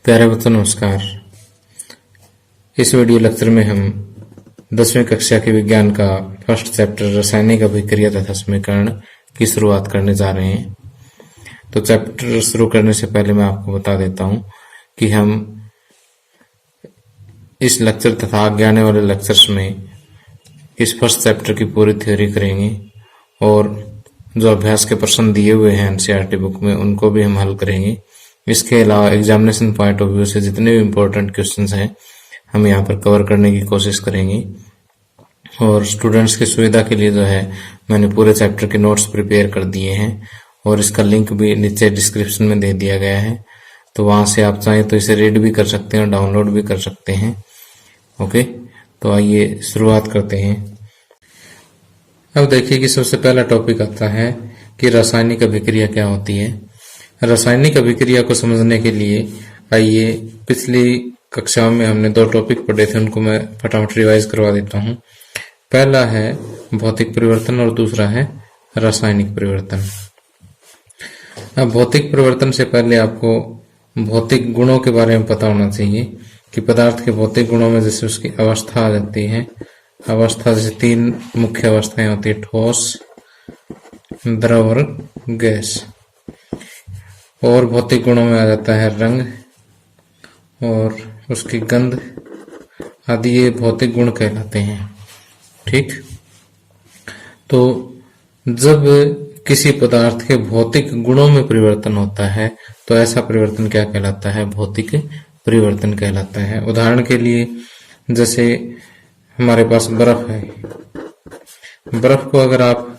प्यारे बच्चों नमस्कार। इस वीडियो लेक्चर में हम 10वीं कक्षा के विज्ञान का फर्स्ट चैप्टर रासायनिक अभिक्रिया तथा समीकरण की शुरुआत करने जा रहे हैं। तो चैप्टर शुरू करने से पहले मैं आपको बता देता हूं कि हम इस लेक्चर तथा आगे आने वाले लेक्चर्स में इस फर्स्ट चैप्टर की पूरी थ्योरी करेंगे और जो अभ्यास के प्रश्न दिए हुए हैं एनसीईआरटी बुक में उनको भी हम हल करेंगे। इसके अलावा एग्जामिनेशन पॉइंट ऑफ व्यू से जितने भी इम्पोर्टेंट क्वेश्चंस हैं हम यहाँ पर कवर करने की कोशिश करेंगे। और स्टूडेंट्स की सुविधा के लिए जो है मैंने पूरे चैप्टर के नोट्स प्रिपेयर कर दिए हैं और इसका लिंक भी नीचे डिस्क्रिप्शन में दे दिया गया है, तो वहां से आप चाहें तो इसे रीड भी कर सकते हैं और डाउनलोड भी कर सकते हैं। ओके, तो आइए शुरुआत करते हैं। अब देखिए कि सबसे पहला टॉपिक आता है कि रासायनिक अभिक्रिया क्या होती है। रासायनिक अभिक्रिया को समझने के लिए आइए पिछली कक्षाओं में हमने 2 टॉपिक पढ़े थे, उनको मैं फटाफट रिवाइज करवा देता हूं। पहला है भौतिक परिवर्तन और दूसरा है रासायनिक परिवर्तन। अब भौतिक परिवर्तन से पहले आपको भौतिक गुणों के बारे में पता होना चाहिए कि पदार्थ के भौतिक गुणों में जैसे उसकी अवस्था आ जाती है। अवस्था जैसे 3 मुख्य अवस्थाएं होती है, ठोस, द्रव और गैस। और भौतिक गुणों में आ जाता है रंग और उसकी गंध आदि, ये भौतिक गुण कहलाते हैं। ठीक, तो जब किसी पदार्थ के भौतिक गुणों में परिवर्तन होता है तो ऐसा परिवर्तन क्या कहलाता है? भौतिक परिवर्तन कहलाता है। उदाहरण के लिए जैसे हमारे पास बर्फ है, बर्फ को अगर आप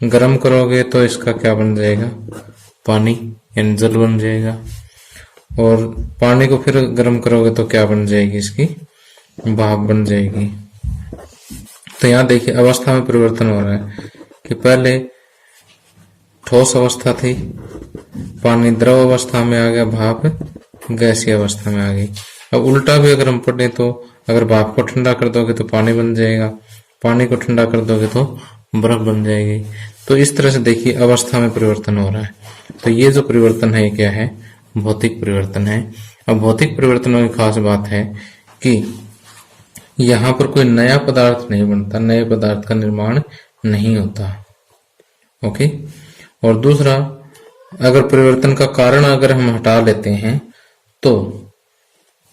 गर्म करोगे तो इसका क्या बन जाएगा? पानी यानी जल बन जाएगा। और पानी को फिर गर्म करोगे तो क्या बन जाएगी? इसकी भाप बन जाएगी। तो यहाँ देखिए अवस्था में परिवर्तन हो रहा है कि पहले ठोस अवस्था थी, पानी द्रव अवस्था में आ गया, भाप गैसीय अवस्था में आ गई। अब उल्टा भी अगर हम पढ़े तो अगर भाप को ठंडा कर दोगे तो पानी बन जाएगा, पानी को ठंडा कर दोगे तो बर्फ बन जाएगी। तो इस तरह से देखिए अवस्था में परिवर्तन हो रहा है। तो ये जो परिवर्तन है क्या है? भौतिक परिवर्तन है। अब भौतिक परिवर्तनों की खास बात है कि यहाँ पर कोई नया पदार्थ नहीं बनता, नए पदार्थ का निर्माण नहीं होता। ओके, और दूसरा अगर परिवर्तन का कारण अगर हम हटा लेते हैं तो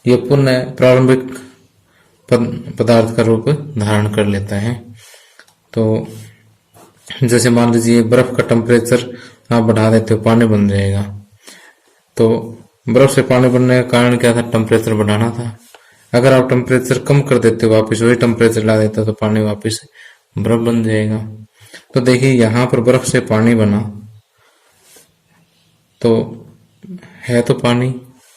ये पुनः प्रारंभिक पदार्थ का रूप धारण कर लेता है। तो जैसे मान लीजिए बर्फ का टेम्परेचर आप बढ़ा देते हो, पानी बन जाएगा। तो बर्फ से पानी बनने का कारण क्या था? टेम्परेचर बढ़ाना था। अगर आप टेम्परेचर कम कर देते हो, वापस वही टेम्परेचर ला देते हो, तो पानी वापस बर्फ बन जाएगा। तो देखिए यहाँ पर बर्फ से पानी बना तो है तो पानी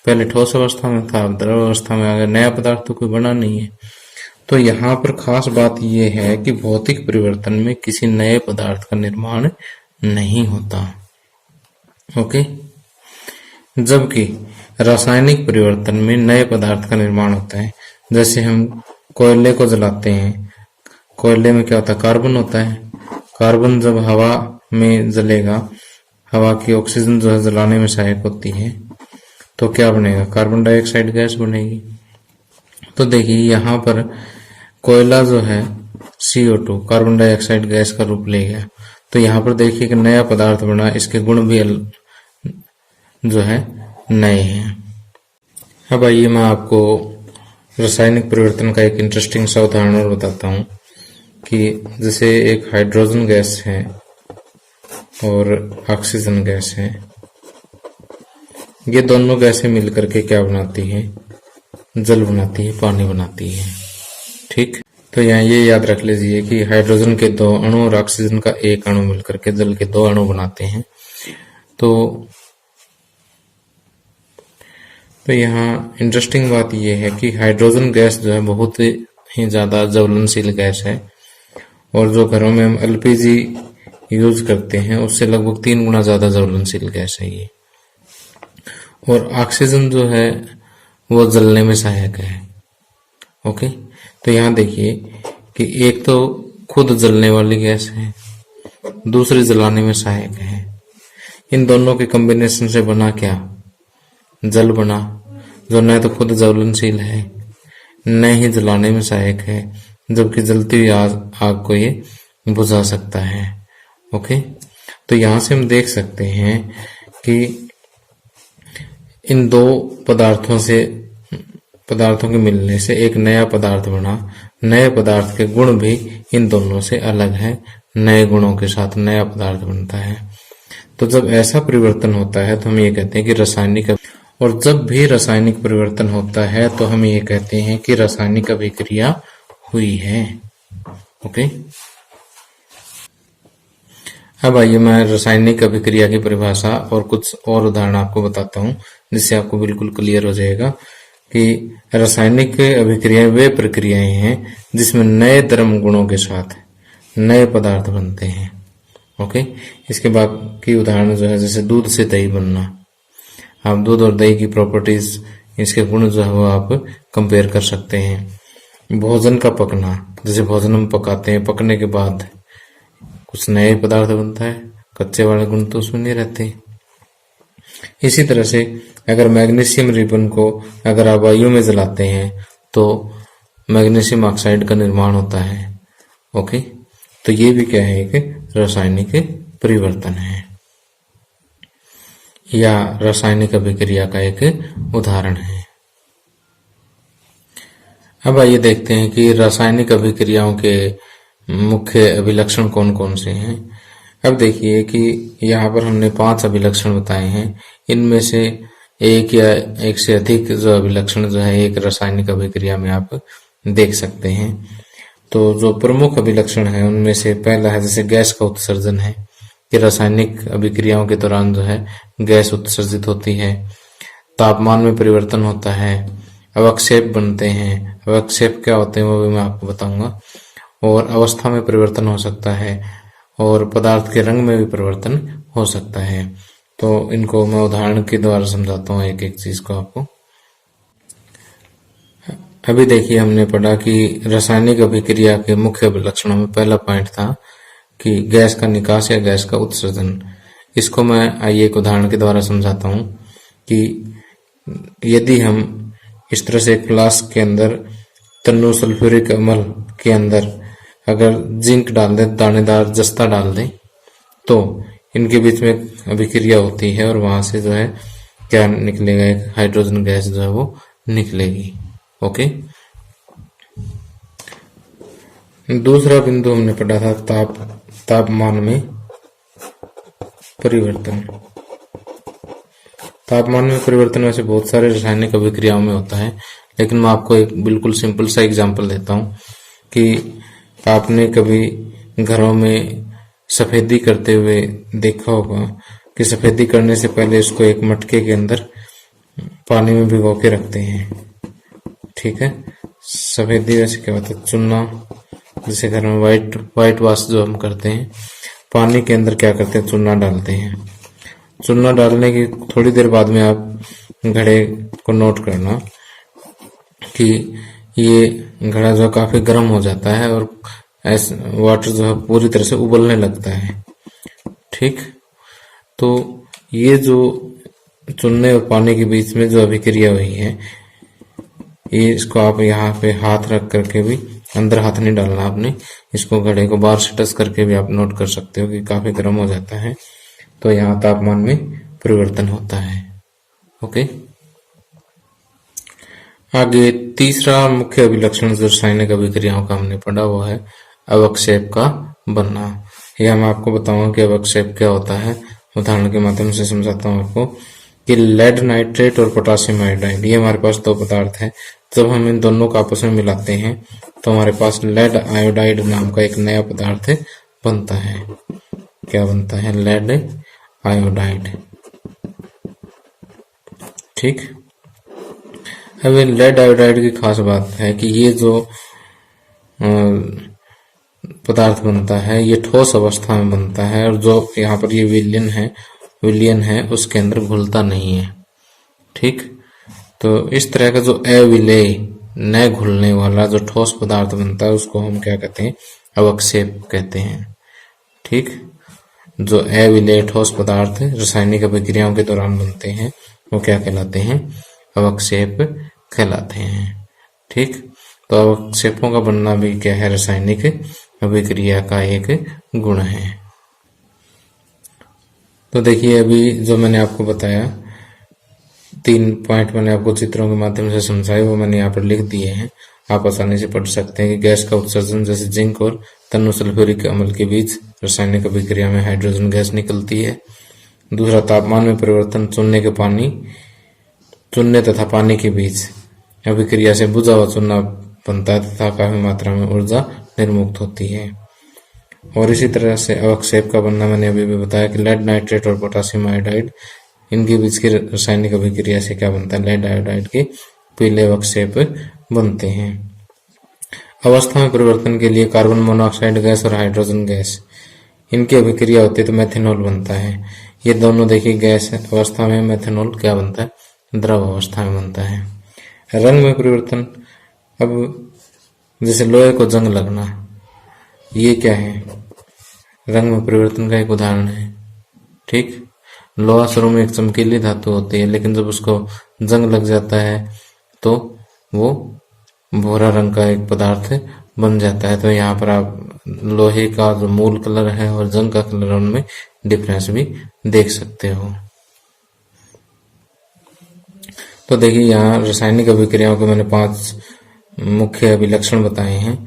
पहले ठोस अवस्था में था, अब द्रव अवस्था में आ गया, नया पदार्थ तो कोई बना नहीं है। तो यहाँ पर खास बात यह है कि भौतिक परिवर्तन में किसी नए पदार्थ का निर्माण नहीं होता। ओके, जबकि रासायनिक परिवर्तन में नए पदार्थ का निर्माण होता है। जैसे हम कोयले को जलाते हैं, कोयले में क्या होता है? कार्बन होता है। कार्बन जब हवा में जलेगा, हवा की ऑक्सीजन जो है जलाने में सहायक होती है, तो क्या बनेगा? कार्बन डाइऑक्साइड गैस बनेगी। तो देखिए यहाँ पर कोयला जो है CO2 कार्बन डाइऑक्साइड गैस का रूप ले गया। तो यहाँ पर देखिए कि नया पदार्थ बना, इसके गुण भी जो है नए हैं। अब आइए मैं आपको रासायनिक परिवर्तन का एक इंटरेस्टिंग सा उदाहरण और बताता हूँ कि जैसे एक हाइड्रोजन गैस है और ऑक्सीजन गैस है, ये दोनों गैसें मिलकर के क्या बनाती है? जल बनाती है, पानी बनाती है। ठीक, तो यहाँ ये याद रख लीजिए कि हाइड्रोजन के 2 अणु और ऑक्सीजन का 1 अणु मिलकर के जल के 2 अणु बनाते हैं। तो यहाँ इंटरेस्टिंग बात यह है कि हाइड्रोजन गैस जो है बहुत ही ज्यादा ज्वलनशील गैस है और जो घरों में हम LPG यूज करते हैं उससे लगभग 3 गुना ज्यादा ज्वलनशील गैस है ये। और ऑक्सीजन जो है वो जलने में सहायक है। ओके, तो यहाँ देखिए कि एक तो खुद जलने वाली गैस है, दूसरी जलाने में सहायक है। इन दोनों के कॉम्बिनेशन से बना क्या? जल बना। जो न तो खुद ज्वलनशील है, न ही जलाने में सहायक है, जबकि जलती हुई आग को ये बुझा सकता है। ओके, तो यहां से हम देख सकते हैं कि इन दो पदार्थों के मिलने से एक नया पदार्थ बना। नए पदार्थ के गुण भी इन दोनों से अलग है। नए गुणों के साथ नया पदार्थ बनता है। तो जब ऐसा परिवर्तन होता है तो हम ये कहते हैं कि रासायनिक, और जब भी रासायनिक परिवर्तन होता है तो हम ये कहते हैं कि रासायनिक अभिक्रिया हुई है। ओके, अब आइए मैं रासायनिक अभिक्रिया की परिभाषा और कुछ और उदाहरण आपको बताता हूं, जिससे आपको बिल्कुल क्लियर हो जाएगा कि रासायनिक अभिक्रियाएं वे प्रक्रियाएं हैं जिसमें नए धर्म गुणों के साथ नए पदार्थ बनते हैं। ओके, इसके बाकी उदाहरण जो है, जैसे दूध से दही बनना। आप दूध और दही की प्रॉपर्टीज, इसके गुण जो है वो आप कंपेयर कर सकते हैं। भोजन का पकना, जैसे भोजन हम पकाते हैं, पकने के बाद कुछ नए पदार्थ बनता है, कच्चे वाले गुण तो उसमें नहीं रहते। इसी तरह से अगर मैग्नीशियम रिबन को अगर आप वायु में जलाते हैं तो मैग्नीशियम ऑक्साइड का निर्माण होता है। ओके, तो ये भी क्या है, एक रासायनिक परिवर्तन है या रासायनिक अभिक्रिया का एक उदाहरण है। अब आइए देखते हैं कि रासायनिक अभिक्रियाओं के मुख्य अभिलक्षण कौन कौन से हैं। अब देखिए कि यहाँ पर हमने 5 अभिलक्षण बताए हैं। इनमें से एक या एक से अधिक जो अभिलक्षण जो है एक रासायनिक अभिक्रिया में आप देख सकते हैं। तो जो प्रमुख अभिलक्षण है उनमें से पहला है जैसे गैस का उत्सर्जन है, कि रासायनिक अभिक्रियाओं के दौरान जो है गैस उत्सर्जित होती है। तापमान में परिवर्तन होता है, अवक्षेप बनते हैं। अवक्षेप क्या होते हैं वो भी मैं आपको बताऊंगा। और अवस्था में परिवर्तन हो सकता है और पदार्थ के रंग में भी परिवर्तन हो सकता है। तो इनको मैं उदाहरण के द्वारा समझाता हूँ एक एक चीज को आपको। अभी देखिए हमने पढ़ा कि रासायनिक अभिक्रिया के मुख्य लक्षणों में पहला पॉइंट था कि गैस का निकास या गैस का उत्सर्जन। इसको मैं आइए एक उदाहरण के द्वारा समझाता हूँ कि यदि हम इस तरह से एक फ्लास्क के अंदर तन्नु सल्फ्यूरिक अम्ल के अंदर अगर जिंक डाल दें, दानेदार जस्ता डाल दें, तो इनके बीच में अभिक्रिया होती है और वहां से जो है क्या निकलेगा, एक हाइड्रोजन गैस जो है वो निकलेगी। ओके, दूसरा बिंदु हमने पढ़ा था तापमान में परिवर्तन। तापमान में परिवर्तन वैसे बहुत सारे रासायनिक अभिक्रियाओं में होता है, लेकिन मैं आपको एक बिल्कुल सिंपल सा एग्जांपल देता हूँ कि आपने कभी घरों में सफेदी करते हुए देखा होगा कि सफेदी करने से पहले इसको एक मटके के अंदर पानी में भिगो के रखते हैं। ठीक है, सफेदी वैसे क्या होता है, चूना, जैसे घर में व्हाइट वॉश जो हम करते हैं, पानी के अंदर क्या करते हैं, चूना डालते हैं। चूना डालने की थोड़ी देर बाद में आप घड़े को नोट करना कि ये घड़ा जो काफी गर्म हो जाता है और वाटर जो है पूरी तरह से उबलने लगता है। ठीक, तो ये जो चूने और पानी के बीच में जो अभिक्रिया हुई है, ये इसको आप यहाँ पे हाथ रख करके भी, अंदर हाथ नहीं डालना आपने, इसको घड़े को बाहर से टच करके भी आप नोट कर सकते हो कि काफी गर्म हो जाता है। तो यहाँ तापमान में परिवर्तन होता है। ओके, आगे तीसरा मुख्य अभिलक्षण जो रासायनिक अभिक्रियाओं का हमने पढ़ा वो है अवक्षेप का बनना। यह मैं आपको बताऊंगा कि अवक्षेप क्या होता है, उदाहरण के माध्यम से समझाता हूँ आपको कि लेड नाइट्रेट और पोटासियम आयोडाइड, ये हमारे पास दो पदार्थ है। जब हम इन दोनों को आपस में मिलाते हैं तो हमारे पास लेड आयोडाइड नाम का एक नया पदार्थ बनता है। क्या बनता है, लेड आयोडाइड। ठीक, अब लेड आयोडाइड की खास बात है कि ये जो पदार्थ बनता है ये ठोस अवस्था में बनता है और जो यहाँ पर ये विलयन है उसके अंदर घुलता नहीं है। ठीक, तो इस तरह का जो अविलेय, न घुलने वाला जो ठोस पदार्थ बनता है उसको हम क्या कहते हैं, अवक्षेप कहते हैं। ठीक, जो अविलेय ठोस पदार्थ रासायनिक अभिक्रियाओं के दौरान बनते हैं वो क्या कहलाते हैं, अवक्षेप कहलाते हैं। ठीक, तो अवक्षेपों का बनना भी क्या है, रासायनिक अभिक्रिया का एक गुण है। तो देखिए अभी जो मैंने आपको बताया 3 पॉइंट मैंने आपको चित्रों के माध्यम से समझाए, वो मैंने यहाँ पर लिख दिए हैं, आप आसानी से पढ़ सकते हैं कि गैस का उत्सर्जन जैसे जिंक और तन्नु सल्फ्यूरिक अम्ल के बीच रासायनिक अभिक्रिया में हाइड्रोजन गैस निकलती है। दूसरा, तापमान में परिवर्तन चूने तथा पानी के बीच अभिक्रिया से बुझा हुआ चूना बनता है तथा काफी मात्रा में ऊर्जा निर्मुक्त होती है। और इसी तरह से अवक्षेप का बनना मैंने अभी भी बताया कि लेड नाइट्रेट और पोटासियम आयोडाइड, इनके बीच की रासायनिक अभिक्रिया से क्या बनता है, लेड आयोडाइड के पीले अवक्षेप बनते हैं। अवस्था में परिवर्तन के लिए कार्बन मोनोऑक्साइड गैस और हाइड्रोजन गैस, इनकी अभिक्रिया होती है तो मेथेनॉल बनता है। ये दोनों देखिए गैस अवस्था में, मेथेनॉल क्या बनता है, द्रव अवस्था में बनता है। रंग में परिवर्तन, अब जैसे लोहे को जंग लगना, ये क्या है, रंग में परिवर्तन का एक उदाहरण है। ठीक, लोहा शुरू में एक चमकीली धातु होती है, लेकिन जब उसको जंग लग जाता है तो वो भूरा रंग का एक पदार्थ बन जाता है। तो यहाँ पर आप लोहे का जो मूल कलर है और जंग का कलर, उनमें डिफरेंस भी देख सकते हो। तो देखिए यहाँ रासायनिक अभिक्रियाओं के मैंने 5 मुख्य अभिलक्षण बताए हैं।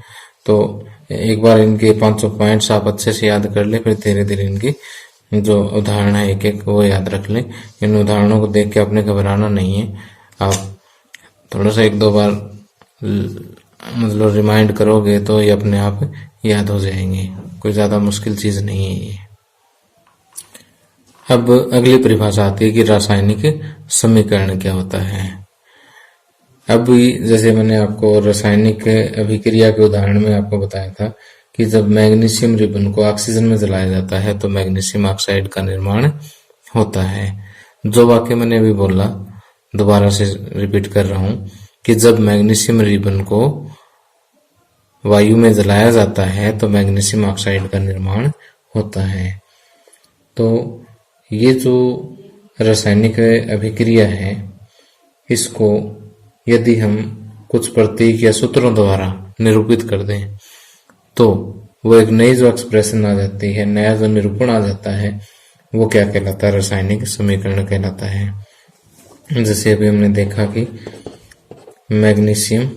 तो एक बार इनके 500 पॉइंट्स आप अच्छे से याद कर ले, फिर धीरे धीरे इनकी जो उदाहरण है एक एक वो याद रख ले। इन उदाहरणों को देख के आपने घबराना नहीं है, आप थोड़ा सा 1-2 बार मतलब रिमाइंड करोगे तो ये अपने आप याद हो जाएंगे, कोई ज्यादा मुश्किल चीज नहीं है ये। अब अगली परिभाषा आती है कि रासायनिक समीकरण क्या होता है। अब जैसे मैंने आपको रासायनिक अभिक्रिया के उदाहरण में आपको बताया था कि जब मैग्नीशियम रिबन को ऑक्सीजन में जलाया जाता है तो मैग्नीशियम ऑक्साइड का निर्माण होता है। जो वाक्य मैंने अभी बोला, दोबारा से रिपीट कर रहा हूं कि जब मैग्नीशियम रिबन को वायु में जलाया जाता है तो मैग्नीशियम ऑक्साइड का निर्माण होता है। तो ये जो रासायनिक अभिक्रिया है, इसको यदि हम कुछ प्रतीक या सूत्रों द्वारा निरूपित कर दें तो वो एक नई जो एक्सप्रेशन आ जाती है, नया जो निरूपण आ जाता है, वो क्या कहलाता है, रासायनिक समीकरण कहलाता है। जैसे अभी हमने देखा कि मैग्नीशियम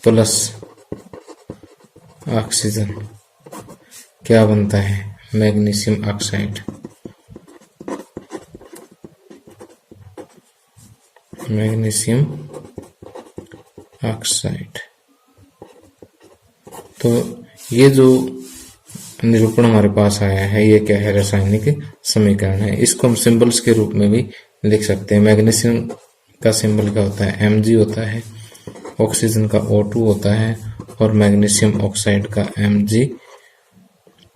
प्लस ऑक्सीजन क्या बनता है, मैग्नीशियम ऑक्साइड। Magnesium oxide. तो ये जो निरूपण हमारे पास आया है, ये क्या है, रासायनिक समीकरण है। इसको हम सिंबल्स के रूप में भी लिख सकते हैं। मैग्नीशियम का सिंबल क्या होता है, Mg होता है, ऑक्सीजन का O2 होता है और मैग्नीशियम ऑक्साइड का MgO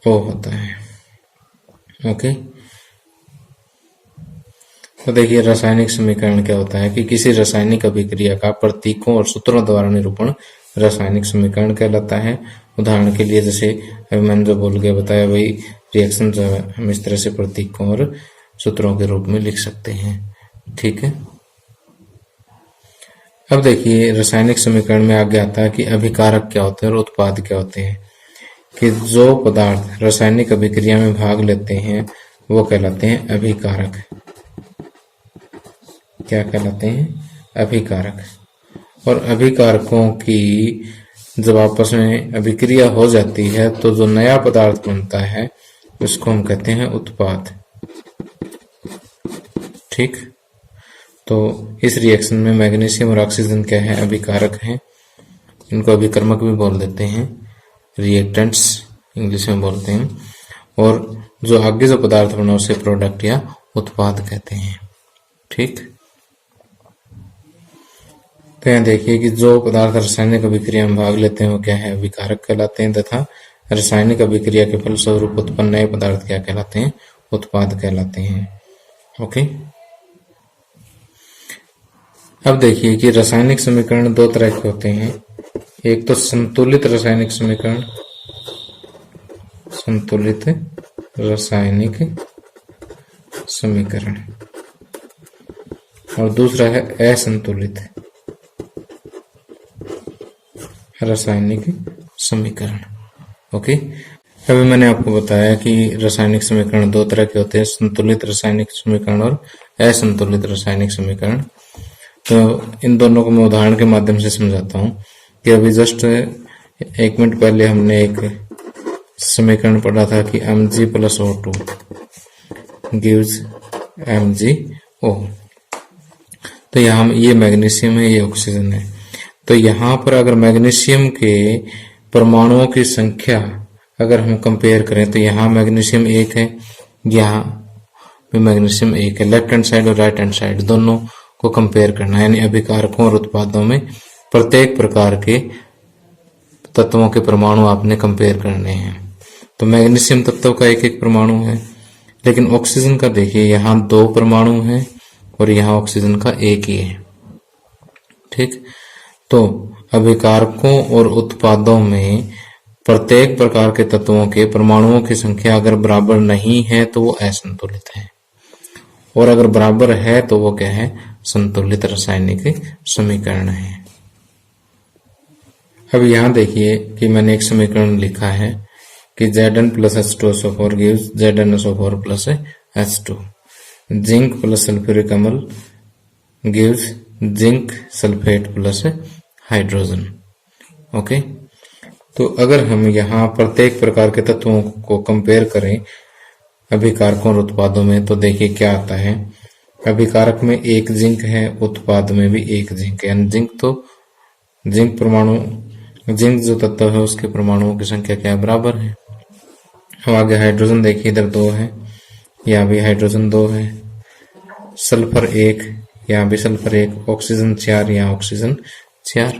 होता है। ओके, तो देखिए रासायनिक समीकरण क्या होता है कि किसी रासायनिक अभिक्रिया का प्रतीकों और सूत्रों द्वारा निरूपण रासायनिक समीकरण कहलाता है। उदाहरण के लिए जैसे अभी मैंने जो बोल के बताया, वही रिएक्शन जो है हम इस तरह से प्रतीकों और सूत्रों के रूप में लिख सकते हैं। ठीक है, अब देखिए रासायनिक समीकरण में आगे आता है कि अभिकारक क्या होते हैं और उत्पाद क्या होते हैं। कि जो पदार्थ रासायनिक अभिक्रिया में भाग लेते हैं वो कहलाते हैं अभिकारक। क्या कहलाते हैं, अभिकारक। और अभिकारकों की जब आपस में अभिक्रिया हो जाती है तो जो नया पदार्थ बनता है उसको हम कहते हैं उत्पाद। ठीक, तो इस रिएक्शन में मैग्नीशियम और ऑक्सीजन क्या है, अभिकारक हैं। इनको अभिकर्मक भी बोल देते हैं, रिएक्टेंट्स इंग्लिश में बोलते हैं। और जो आगे जो पदार्थ बना उसे प्रोडक्ट या उत्पाद कहते हैं। ठीक, तो यहाँ देखिए कि जो पदार्थ रासायनिक अभिक्रिया में भाग लेते हैं वो क्या है, अभिकारक कहलाते हैं, तथा रासायनिक अभिक्रिया के फलस्वरूप उत्पन्न नए पदार्थ क्या कहलाते हैं, उत्पाद कहलाते हैं। ओके, अब देखिए कि रासायनिक समीकरण 2 तरह के होते हैं। एक तो संतुलित रासायनिक समीकरण संतुलित रासायनिक समीकरण, और दूसरा है असंतुलित रासायनिक समीकरण। ओके, अभी मैंने आपको बताया कि रासायनिक समीकरण दो तरह के होते हैं, संतुलित रासायनिक समीकरण और असंतुलित रासायनिक समीकरण। तो इन दोनों को मैं उदाहरण के माध्यम से समझाता हूँ कि अभी जस्ट 1 मिनट पहले हमने एक समीकरण पढ़ा था कि Mg+O2 gives MgO। तो यहाँ ये मैग्नीशियम है, ये ऑक्सीजन है। तो यहाँ पर अगर मैग्नीशियम के परमाणुओं की संख्या अगर हम कंपेयर करें तो यहाँ मैग्नीशियम 1 है, यहाँ भी मैग्नीशियम 1 है। लेफ्ट हैंड साइड और राइट हैंड साइड दोनों को कंपेयर करना है, यानी अभिकारकों और उत्पादों में प्रत्येक प्रकार के तत्वों के परमाणु आपने कंपेयर करने हैं। तो मैग्नीशियम तत्व का एक एक परमाणु है, लेकिन ऑक्सीजन का देखिए यहाँ 2 परमाणु हैं और यहाँ ऑक्सीजन का 1 ही है। ठीक, तो अभिकारकों और उत्पादों में प्रत्येक प्रकार के तत्वों के परमाणुओं की संख्या अगर बराबर नहीं है तो वो असंतुलित है, और अगर बराबर है तो वो क्या है, संतुलित रासायनिक समीकरण है। अब यहाँ देखिए कि मैंने एक समीकरण लिखा है कि Zn+H2SO4 gives ZnSO4 H2, zinc plus sulphuric अम्ल gives zinc sulphate plus hydrogen. Okay, तो अगर हम यहाँ प्रत्येक प्रकार के तत्वों को कंपेयर करें अभिकारकों और उत्पादों में तो देखिए क्या आता है। अभिकारक में 1 जिंक है, उत्पाद में भी 1 जिंक है, यानी जिंक परमाणु, जिंक जो तत्व है उसके परमाणुओं की संख्या क्या है, बराबर है। अब आगे हाइड्रोजन देखिए, इधर 2 है, यहाँ भी हाइड्रोजन 2 है, सल्फर 1, यहाँ भी सल्फर 1, ऑक्सीजन 4, यहाँ ऑक्सीजन 4।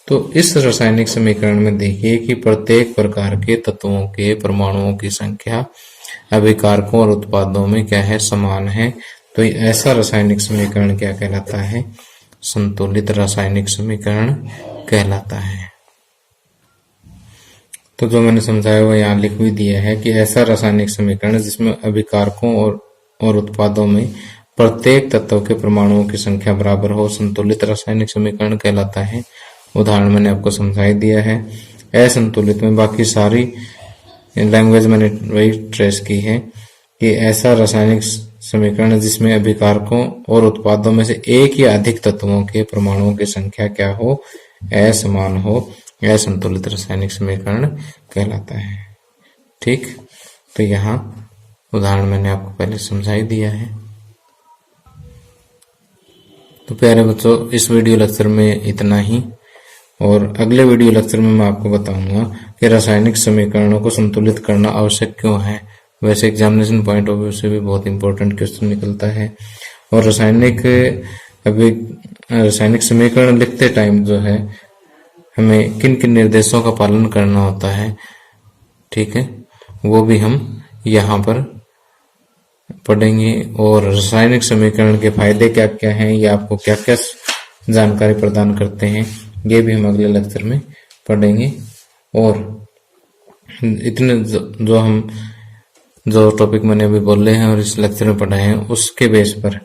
तो इस रासायनिक समीकरण में देखिए कि प्रत्येक प्रकार के तत्वों के परमाणुओं की संख्या अभिकारकों और उत्पादों में क्या है, समान है। तो ऐसा रासायनिक समीकरण क्या कहलाता है, संतुलित रासायनिक समीकरण कहलाता है। तो जो मैंने समझाया वो यहाँ लिख भी दिया है कि ऐसा रासायनिक समीकरण जिसमें अभिकारकों और उत्पादों में प्रत्येक तत्व के परमाणुओं की संख्या बराबर हो, संतुलित रासायनिक समीकरण कहलाता है। उदाहरण मैंने आपको समझाई दिया है। असंतुलित में बाकी सारी लैंग्वेज मैंने वही ट्रेस की है कि ऐसा रासायनिक समीकरण जिसमें अभिकारकों और उत्पादों में से एक या अधिक तत्वों के परमाणुओं की संख्या क्या हो, असमान हो, असंतुलित रासायनिक समीकरण कहलाता है। ठीक, तो यहाँ उदाहरण मैंने आपको पहले समझाई दिया है। तो प्यारे बच्चों, इस वीडियो लेक्चर में इतना ही, और अगले वीडियो लेक्चर में मैं आपको बताऊंगा कि रासायनिक समीकरणों को संतुलित करना आवश्यक क्यों है। वैसे एग्जामिनेशन पॉइंट ऑफ व्यू से भी बहुत इंपॉर्टेंट क्वेश्चन निकलता है, और रासायनिक समीकरण लिखते टाइम जो है हमें किन किन निर्देशों का पालन करना होता है, ठीक है, वो भी हम यहाँ पर पढ़ेंगे। और रासायनिक समीकरण के फायदे क्या क्या हैं, या आपको क्या क्या जानकारी प्रदान करते हैं, ये भी हम अगले लेक्चर में पढ़ेंगे। और इतने जो टॉपिक मैंने अभी बोले हैं और इस लेक्चर में पढ़ाए हैं उसके बेस पर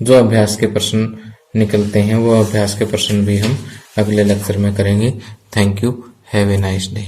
जो अभ्यास के प्रश्न निकलते हैं वो अभ्यास के प्रश्न भी हम अगले लेक्चर में करेंगे। Thank you, have a nice day.